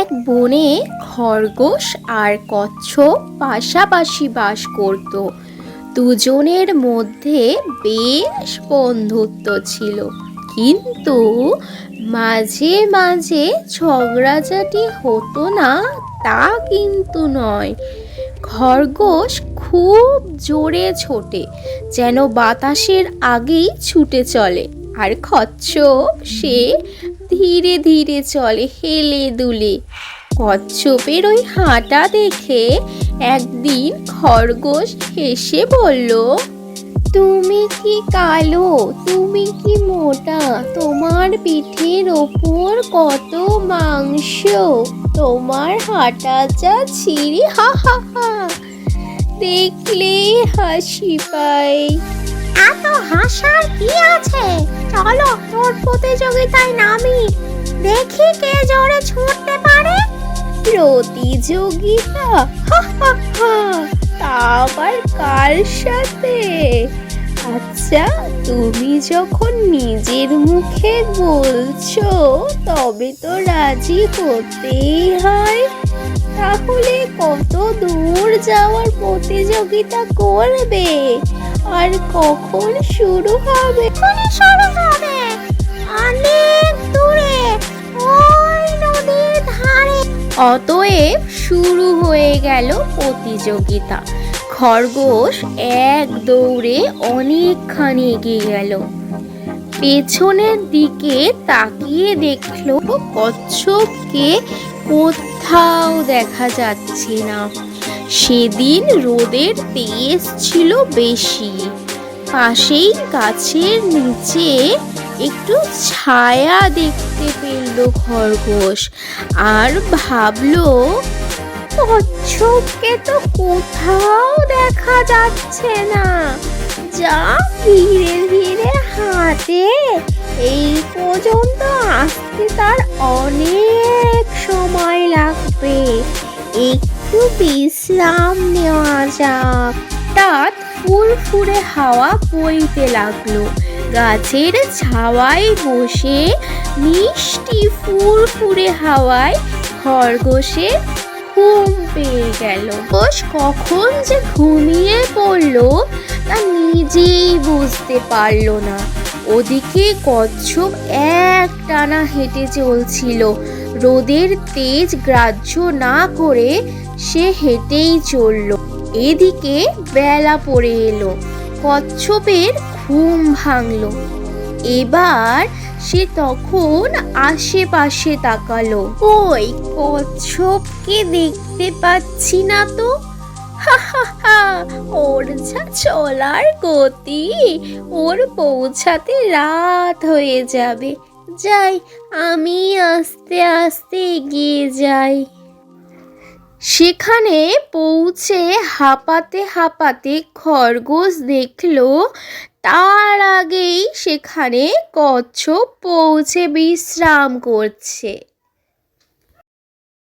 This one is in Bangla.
এক বনে খরগোশ আর কচ্ছপ পাশাপাশি বাস করত। দুজনের মধ্যে বেশ বন্ধুত্ব ছিল, কিন্তু মাঝে মাঝে ঝগড়াঝাটি হতো না তা কিন্তু নয়। খরগোশ খুব জোরে ছোটে, যেন বাতাসের আগেই ছুটে চলে, আর কচ্ছপ সে ধীরে ধীরে চলে হেলে দুলে। কচ্ছপের ওই হাঁটা দেখে একদিন খরগোশ হেসে বলল, তুমি কি কালো, তুমি কি মোটা, তোমার পিঠের ওপর কত মাংস, তোমার হাঁটা যা ছিঁড়ি, হা হা হা, দেখলে হাসি পায়। এত হাসার কি আছে? চলো তোর প্রতিযোগিতায় নামি, দেখি কে জোরে ছুটতে পারে। প্রতিযোগিতা? হা হা হা, তা আবার কার সাথে? আচ্ছা, তুমি যখন নিজের মুখে বলছো তবে তো রাজি হতেই হয়। তাহলে কত দূর যাওয়ার প্রতিযোগিতা করবে আর কখন শুরু হবে? শুরু হবে অনেক দূরে, ওই নদীর ধারে। অতএব শুরু হয়ে গেল প্রতিযোগিতা। খরগোশ এক দৌড়ে অনেকখানি এগিয়ে গেল। পেছনের দিকে তাকিয়ে দেখলো কচ্ছপকে কোথাও দেখা যাচ্ছে না। সেদিন রোদের তেজ ছিল বেশি। পাশেই গাছের নিচে একটু ছায়া দেখতে পেল খরগোশ, আর ভাবলো, কচ্ছপকে তো কোথাও দেখা যাচ্ছে না। যা ধীরে ধীরে হাঁটে, এই পর্যন্ত আসতে তার অনেক সময় লাগবে। একটু বিশ্রাম নেওয়া যাক। হঠাৎ ফুরফুরে হাওয়া বইতে লাগলো। গাছের ছাওয়ায় বসে মিষ্টি ফুরফুরে হাওয়ায় খরগোশের ঘুম পেয়ে গেল। খরগোশ কখন যে ঘুমিয়ে পড়লো তা নিজেই বুঝতে পারলো না। ওদিকে কচ্ছপ একটানা হেঁটে চলছিল। রোদের তেজ গ্রাহ্য না করে সে হেঁটেই চলল। এদিকে বেলা পড়ে এলো। কচ্ছপের ঘুম ভাঙল। এবার সে তখন আশেপাশে তাকালো। ওই কচ্ছপকে দেখতে পাচ্ছি না তো। হা হা হা, ওর যা চলার গতি, ওর পৌঁছাতে রাত হয়ে যাবে। যাই, আমি আস্তে আস্তে এগিয়ে যাই। সেখানে পৌঁছে হাঁপাতে হাঁপাতে খরগোশ দেখলো তার আগেই সেখানে কচ্ছপ পৌঁছে বিশ্রাম করছে।